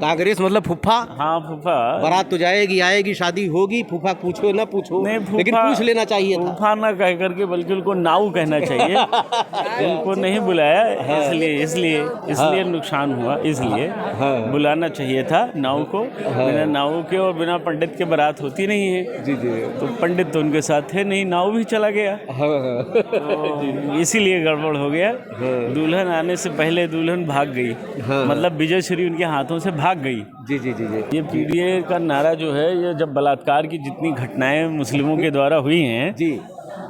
कांग्रेस मतलब फूफा। हाँ फूफा। बारात तो जाएगी आएगी शादी होगी, फूफा पूछो ना पूछो, नहीं लेकिन पूछ लेना चाहिए था। फूफा ना कह करके बल्कि उनको नाऊ कहना चाहिए। उनको नहीं बुलाया इसलिए नुकसान हुआ, इसलिए बुलाना चाहिए था नाऊ को। बिना नाऊ के और बिना पंडित के बारात होती नहीं है। जी जी। तो पंडित तो उनके साथ थे नहीं, नाऊ भी चला गया। तो इसीलिए गड़बड़ हो गया। दुल्हन आने से पहले दुल्हन भाग गई, मतलब विजय श्री उनके हाथों से भाग गई। जी जी जी जी। ये पीडीए का नारा जो है, ये जब बलात्कार की जितनी घटनाएं मुस्लिमों के द्वारा हुई हैं जी,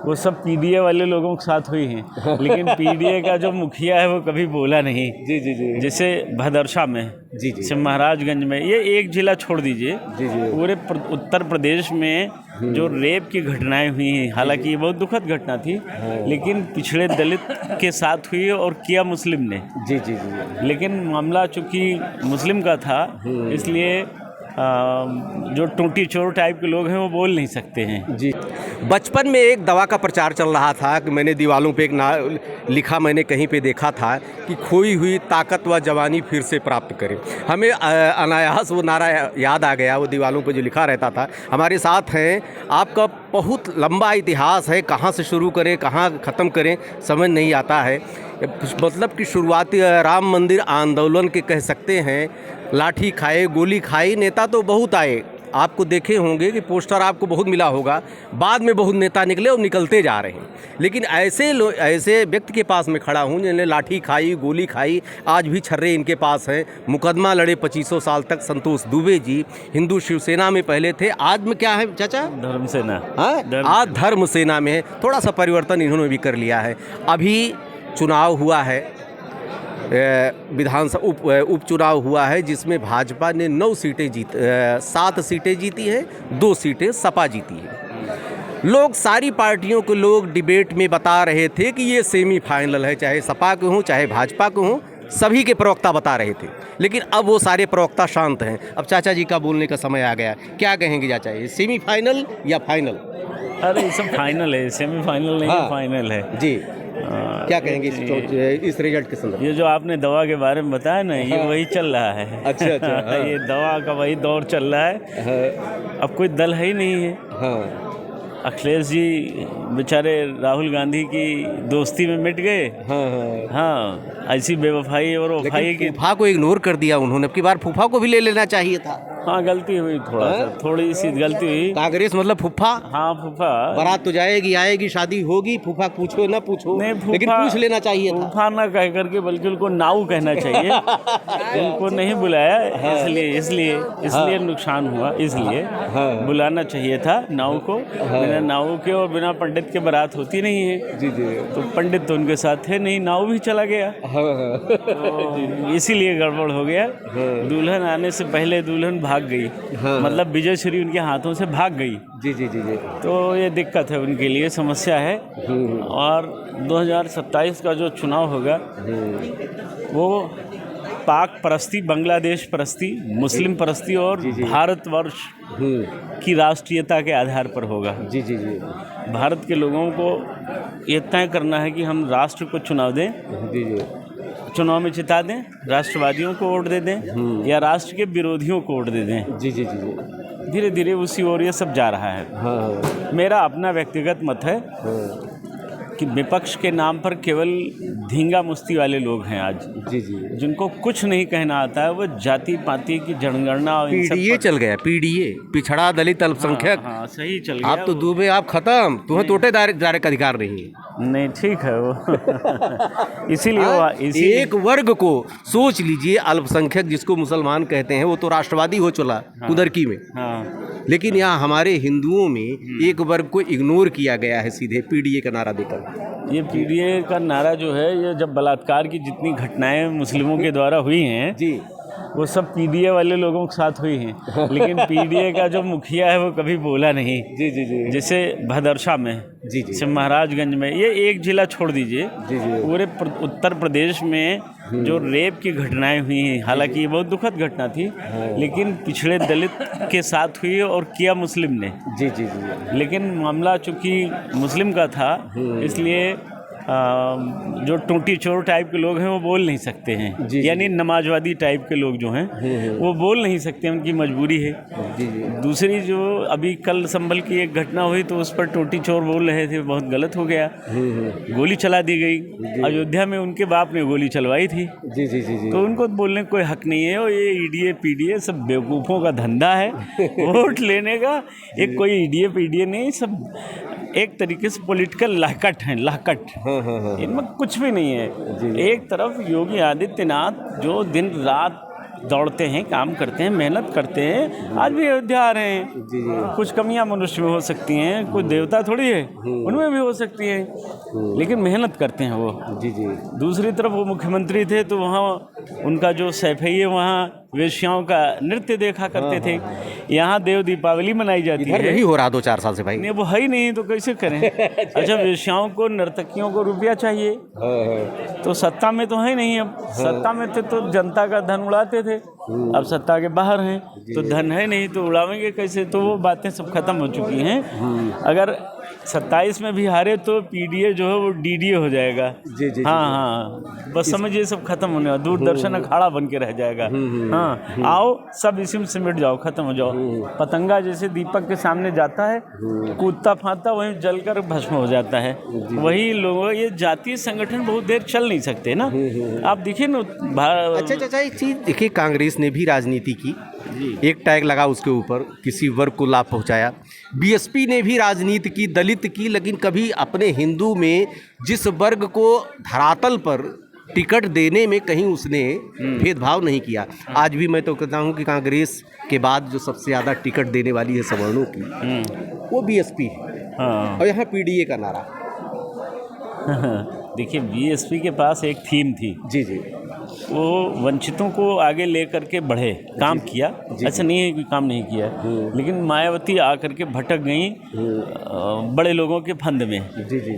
वो सब पीडीए वाले लोगों के साथ हुई हैं। लेकिन पीडीए का जो मुखिया है वो कभी बोला नहीं। जी जी जी। जैसे भदरसा में, जी जी। जैसे महाराजगंज में, ये एक जिला छोड़ दीजिए, जी जी। पूरे उत्तर प्रदेश में जो रेप की घटनाएं हुई हैं, हालांकि ये बहुत दुखद घटना थी, लेकिन पिछड़े दलित के साथ हुई और किया मुस्लिम ने। जी जी जी। लेकिन मामला चूँकि मुस्लिम का था, इसलिए जो टूटी चोर टाइप के लोग हैं वो बोल नहीं सकते हैं। जी। बचपन में एक दवा का प्रचार चल रहा था कि मैंने दीवालों पे एक लिखा, मैंने कहीं पे देखा था कि खोई हुई ताकत व जवानी फिर से प्राप्त करें। हमें अनायास वो नारा याद आ गया, वो दीवालों पे जो लिखा रहता था। हमारे साथ हैं, आपका बहुत लंबा इतिहास है, कहाँ से शुरू करें कहाँ ख़त्म करें समझ नहीं आता है। मतलब कि शुरुआती राम मंदिर आंदोलन के कह सकते हैं, लाठी खाए गोली खाई, नेता तो बहुत आए, आपको देखे होंगे कि पोस्टर आपको बहुत मिला होगा, बाद में बहुत नेता निकले और निकलते जा रहे हैं। लेकिन ऐसे व्यक्ति के पास मैं खड़ा हूँ जिन्होंने लाठी खाई गोली खाई, आज भी छर्रे इनके पास हैं, मुकदमा लड़े 2500 साल तक। संतोष दुबे जी हिंदू शिवसेना में पहले थे, आज में क्या है चाचा? धर्म सेना। हाँ, आज धर्म सेना में है। थोड़ा सा परिवर्तन इन्होंने भी कर लिया है। अभी चुनाव हुआ है, विधानसभा उपचुनाव हुआ है, जिसमें भाजपा ने 9 सीटें 7 सीटें जीती हैं, 2 सीटें सपा जीती हैं। लोग, सारी पार्टियों के लोग डिबेट में बता रहे थे कि ये सेमीफाइनल है, चाहे सपा के हों चाहे भाजपा के हों, सभी के प्रवक्ता बता रहे थे। लेकिन अब वो सारे प्रवक्ता शांत हैं। अब चाचा जी का बोलने का समय आ गया, क्या कहेंगे चाचा, ये सेमीफाइनल या फाइनल? अरे ये सब फाइनल है, सेमीफाइनल नहीं। हाँ, फाइनल है जी। क्या कहेंगे इस रिजल्ट के संदर्भ? ये जो आपने दवा के बारे में बताया ना, ये वही चल रहा है। अच्छा अच्छा। हाँ। ये दवा का वही दौर चल रहा है। हाँ। अब कोई दल है ही नहीं है। हाँ। अखिलेश जी बेचारे राहुल गांधी की दोस्ती में मिट गए। हाँ हाँ, ऐसी बेवफाई और वफाई की। फूफा को इग्नोर कर दिया उन्होंने, अब की बार फूफा को भी ले लेना चाहिए था। हाँ, गलती हुई, थोड़ी सी गलती हुई। कांग्रेस मतलब फूफा। हाँ फूफा। बारात तो जाएगी आएगी शादी होगी, फूफा पूछो ना पूछो, लेकिन पूछ लेना चाहिए था। फूफा ना कह करके बल्कि उनको नाऊ कहना चाहिए। उनको नहीं बुलाया, इसलिए नुकसान हुआ, इसलिए बुलाना चाहिए था नाऊ को। बिना नाऊ के और बिना पंडित के बारात होती नहीं है। जी जी। तो पंडित तो उनके साथ थे नहीं, नाऊ भी चला गया। तो इसीलिए गड़बड़ हो गया। दुल्हन आने से पहले दुल्हन भाग गई, मतलब विजय श्री उनके हाथों से भाग गई। जी जी जी जी। तो ये दिक्कत है, उनके लिए समस्या है। और 2027 का जो चुनाव होगा वो पाक परस्ती, बांग्लादेश परस्ती, मुस्लिम परस्ती और भारतवर्ष की राष्ट्रीयता के आधार पर होगा। जी जी जी। भारत के लोगों को ये तय करना है कि हम राष्ट्र को चुनाव दें। जी जी। चुनाव में जिता दें, राष्ट्रवादियों को वोट दे दें या राष्ट्र के विरोधियों को वोट दे दें। जी जी जी जी। धीरे धीरे उसी ओर ये सब जा रहा है। हाँ। मेरा अपना व्यक्तिगत मत है कि विपक्ष के नाम पर केवल धींगा मुस्ती वाले लोग हैं आज। जी जी। जिनको कुछ नहीं कहना आता है, वो जाति पाति की जनगणना और पीडीए चल गया, पीडीए पिछड़ा दलित अल्पसंख्यक। हाँ, सही चल गया। आप तो दुबे आप खत्म, तुम्हें टोटे दायरे का अधिकार नहीं है। नहीं, ठीक है वो। इसीलिए एक वर्ग को सोच लीजिए, अल्पसंख्यक जिसको मुसलमान कहते हैं, वो तो राष्ट्रवादी हो चला कुदरकी में। हाँ। लेकिन यहाँ हमारे हिंदुओं में एक वर्ग को इग्नोर किया गया है सीधे पीडीए का नारा देकर। ये पीडीए का नारा जो है, ये जब बलात्कार की जितनी घटनाएं मुस्लिमों के द्वारा हुई हैं जी, वो सब पीडीए वाले लोगों के साथ हुई हैं। लेकिन पीडीए का जो मुखिया है वो कभी बोला नहीं। जी जी जी। जैसे भदरसा में, जी जी, जैसे महाराजगंज में, ये एक जिला छोड़ दीजिए, जी जी, पूरे उत्तर प्रदेश में जो रेप की घटनाएं हुई हैं, हालांकि ये बहुत दुखद घटना थी, लेकिन पिछड़े दलित के साथ हुई और किया मुस्लिम ने। जी जी जी। लेकिन मामला चूँकि मुस्लिम का था, इसलिए जो टूटी चोर टाइप के लोग हैं वो बोल नहीं सकते हैं, यानी नमाजवादी टाइप के लोग जो हैं वो बोल नहीं सकते, उनकी मजबूरी है। दूसरी जो अभी कल संभल की एक घटना हुई तो उस पर टूटी चोर बोल रहे थे, बहुत गलत हो गया, गोली चला दी गई। अयोध्या में उनके बाप ने गोली चलवाई थी, तो उनको बोलने का कोई हक नहीं है। और ये ईडीए पीडीए सब बेवकूफ़ों का धंधा है वोट लेने का। एक कोई ईडीए पीडीए नहीं, सब एक तरीके से पॉलिटिकल लाहकट हैं, लाहकट। इनमें कुछ भी नहीं है। एक तरफ योगी आदित्यनाथ जो दिन रात दौड़ते हैं, काम करते हैं, मेहनत करते हैं, आज भी अयोध्या आ रहे हैं। कुछ कमियां मनुष्य में हो सकती हैं, कुछ देवता थोड़ी है, उनमें भी हो सकती हैं, लेकिन मेहनत करते हैं वो। दूसरी तरफ वो मुख्यमंत्री थे तो वहाँ उनका जो सैफई है, वहाँ वेश्याओं का नृत्य देखा करते थे। यहाँ देव दीपावली मनाई जाती है, नहीं हो रहा 2-4 साल से भाई। नहीं, वो है ही नहीं तो कैसे करें। अच्छा, वेश्याओं को, नर्तकियों को रुपया चाहिए, तो सत्ता में तो है नहीं। अब सत्ता में थे तो जनता का धन उड़ाते थे, अब सत्ता के बाहर हैं तो धन है नहीं तो उड़ावेंगे कैसे। तो वो बातें सब खत्म हो चुकी हैं। अगर 27 में भी हारे तो पीडीए जो है वो डीडीए हो जाएगा। हाँ, बस समझिए सब खत्म होने वाला, दूरदर्शन अखाड़ा बन के रह जाएगा। हाँ, आओ सब इसी में सिमट जाओ, खत्म हो जाओ। पतंगा जैसे दीपक के सामने जाता है, कूदता फांदता वहीं जलकर भस्म हो जाता है। वही लोग, ये जातीय संगठन बहुत देर चल नहीं सकते ना। आप देखिए ना। अच्छा, एक चीज़ देखिए, कांग्रेस ने भी राजनीति की, एक टैग लगा उसके ऊपर, किसी वर्ग को लाभ पहुंचाया। बीएसपी ने भी राजनीति की, दलित की, लेकिन कभी अपने हिंदू में जिस वर्ग को धरातल पर टिकट देने में कहीं उसने भेदभाव नहीं किया। आज भी मैं तो कहता हूं कि कांग्रेस के बाद जो सबसे ज़्यादा टिकट देने वाली है सवर्णों की, वो बीएसपी है। और यहाँ पीडीए का नारा। देखिए, बीएसपी के पास एक थीम थी। जी। वो वंचितों को आगे लेकर के बढ़े, काम किया। ऐसा नहीं है कि काम नहीं किया, लेकिन मायावती आकर के भटक गई बड़े लोगों के फंद में।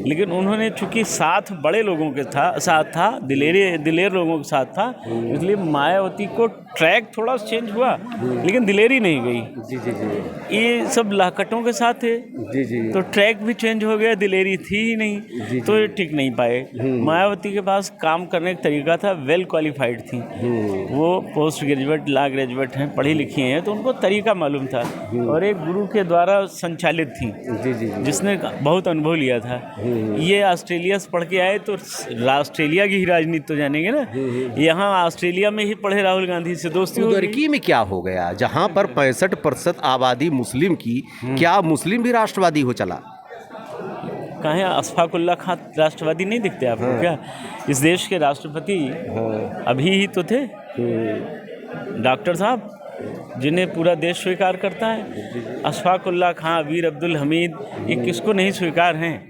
लेकिन उन्होंने चूंकि साथ बड़े लोगों के साथ था, दिलेर लोगों के साथ था, इसलिए मायावती को ट्रैक थोड़ा चेंज हुआ, लेकिन दिलेरी नहीं गई। ये सब लाहकटों के साथ थे, तो ट्रैक भी चेंज हो गया, दिलेरी थी ही नहीं, तो ये टिक नहीं पाए। मायावती के पास काम करने का तरीका था, वेल क्वालिफाइड थी, वो पोस्ट ग्रेजुएट, लॉ ग्रेजुएट हैं, पढ़ी लिखी हैं, तो उनको तरीका मालूम था और एक गुरु के द्वारा संचालित थी, जिसने बहुत अनुभव लिया था। ये ऑस्ट्रेलिया से पढ़ के आए तो ऑस्ट्रेलिया की ही राजनीति तो जानेंगे ना। यहाँ ऑस्ट्रेलिया में ही पढ़े राहुल गांधी से दोस्ती हो तुर्की में क्या हो गया, जहाँ पर 65% आबादी मुस्लिम की, क्या मुस्लिम भी राष्ट्रवादी हो चला? कहाँ है अशफाकुल्ला खान राष्ट्रवादी नहीं दिखते आपको क्या? इस देश के राष्ट्रपति अभी ही तो थे डॉक्टर साहब, जिन्हें पूरा देश स्वीकार करता है। अशफाकुल्ला खान, अबीर अब्दुल हमीद, ये किसको नहीं स्वीकार हैं?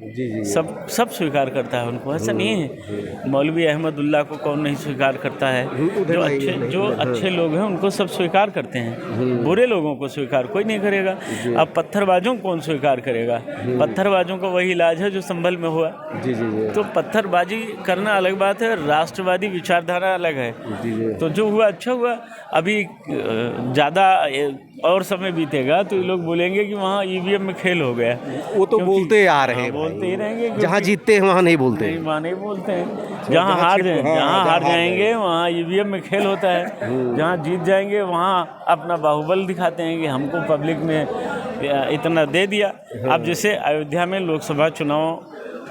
सब स्वीकार करता है उनको, ऐसा नहीं है। मौलवी अहमदुल्ला को कौन नहीं स्वीकार करता है? जो अच्छे लोग हैं उनको सब स्वीकार करते हैं, बुरे लोगों को स्वीकार कोई नहीं करेगा। अब पत्थरबाजों को कौन स्वीकार करेगा? पत्थरबाजों का वही इलाज है जो संभल में हुआ। तो पत्थरबाजी करना अलग बात है, राष्ट्रवादी विचारधारा अलग है। तो जो हुआ अच्छा हुआ। अभी ज़्यादा और समय बीतेगा तो ये लोग बोलेंगे कि वहाँ ईवीएम में खेल हो गया। वो तो बोलते आ रहे हैं, बोलते ही रहेंगे। जहाँ जीतते हैं वहाँ नहीं बोलते, वहाँ नहीं बोलते हैं। जहाँ हार जाएंगे वहाँ ईवीएम में खेल होता है, जहाँ जीत जाएंगे वहाँ अपना बाहुबल दिखाते हैं कि हमको पब्लिक ने इतना दे दिया। अब जैसे अयोध्या में लोकसभा चुनाव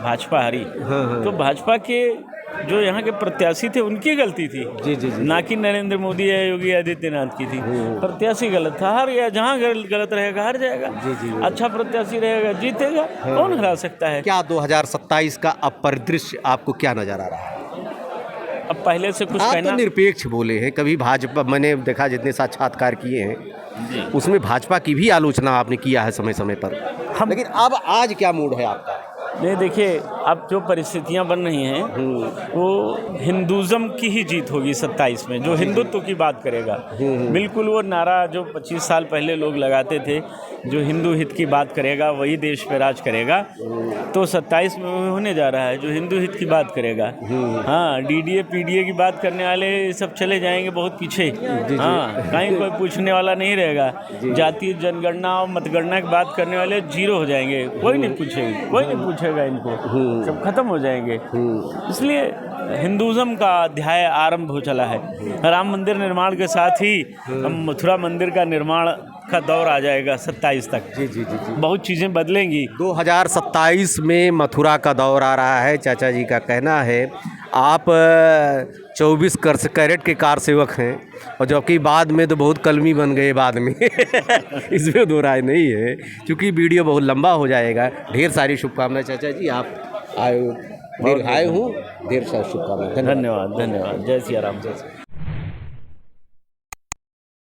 भाजपा हारी, तो भाजपा के जो यहाँ के प्रत्याशी थे उनकी गलती थी, ना कि नरेंद्र मोदी या योगी आदित्यनाथ की थी। प्रत्याशी गलत था, हार गया। जहाँ गलत रहेगा हार जाएगा। अच्छा प्रत्याशी रहेगा जीतेगा, कौन हरा सकता है? क्या 2027 का अब परिदृश्य आपको क्या नजर आ रहा है? अब पहले से कुछ आप कहना तो निरपेक्ष बोले हैं, कभी भाजपा, मैंने देखा जितने साक्षात्कार किए हैं उसमें भाजपा की भी आलोचना आपने किया है समय समय पर, लेकिन अब आज क्या मूड है आपका? नहीं, देखिए, अब जो परिस्थितियां बन रही हैं वो हिंदुज़म की ही जीत होगी 27 में। जो हिंदुत्व की बात करेगा, बिल्कुल वो नारा जो 25 साल पहले लोग लगाते थे, जो हिंदू हित की बात करेगा वही देश पे राज करेगा, तो 27 में होने जा रहा है जो हिंदू हित की बात करेगा। हाँ, डीडीए पीडीए की बात करने वाले सब चले जाएंगे बहुत पीछे। हाँ, कहीं कोई पूछने वाला नहीं रहेगा। जातीय जनगणना और मतगणना की बात करने वाले जीरो हो जाएंगे, कोई नहीं पूछेगा, दिखेगा इनको, सब खत्म हो जाएंगे। इसलिए हिंदुज़म का अध्याय आरंभ हो चला है। राम मंदिर निर्माण के साथ ही हम मथुरा मंदिर का निर्माण का दौर आ जाएगा 27 तक। जी जी जी जी। बहुत चीज़ें बदलेंगी। 2027 में मथुरा का दौर आ रहा है। चाचा जी का कहना है आप 24 कैरेट के कार सेवक हैं, और जबकि बाद में तो बहुत कलमी बन गए बाद में इसमें दो राय नहीं है, क्योंकि वीडियो बहुत लंबा हो जाएगा। ढेर सारी शुभकामनाएं चाचा जी, आप आए हूँ, ढेर सारी शुभकामनाएं। धन्यवाद धन्यवाद। जय सिया राम। जय सिया।